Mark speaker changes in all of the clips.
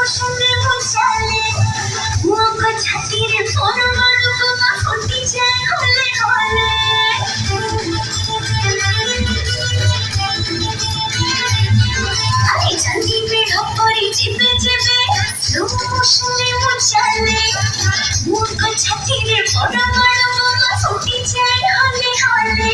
Speaker 1: মৌসুমে মুছালে মুখ ছাতির পরমার বোমা ফুটি যায় হলে হলে আরে জলদি বেরো পরি চেপে চেপে মৌসুমে মুছালে মুখ ছাতির পরমার বোমা ফুটি যায় হলে হলে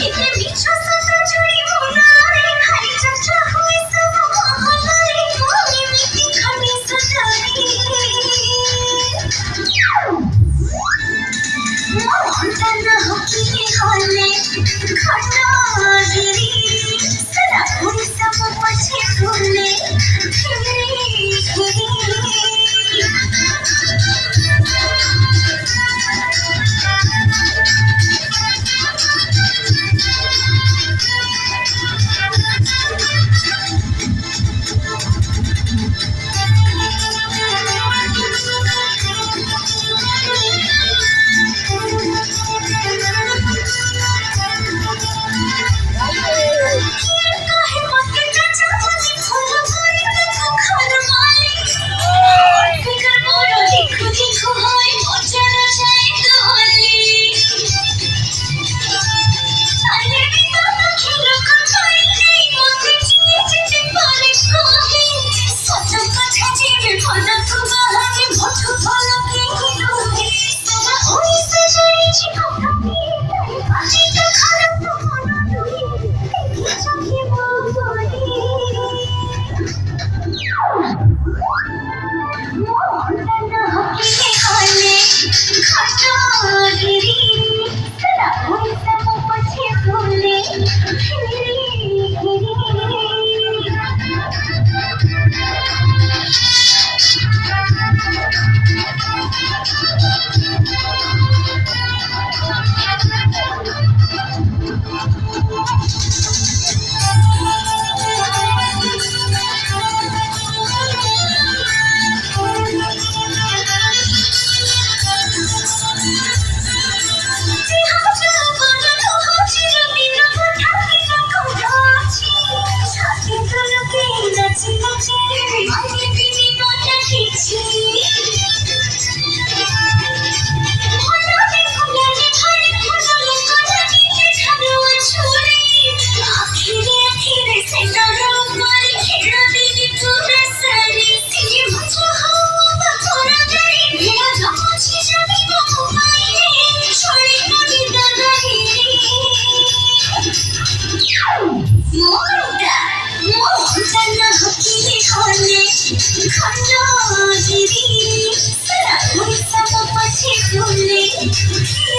Speaker 1: এতে মিছো সাথে জুড়ি মনারে খাই চর্চা হয়ে সব মহলারে মনে মিটি খানি সটারি মনটা না হকিলে হলে খটা গিরি সদা উড়ি সব পছে ভুলে ফিরি ফিরি खंडोगिरी सरा उड़ी सब पछे भूले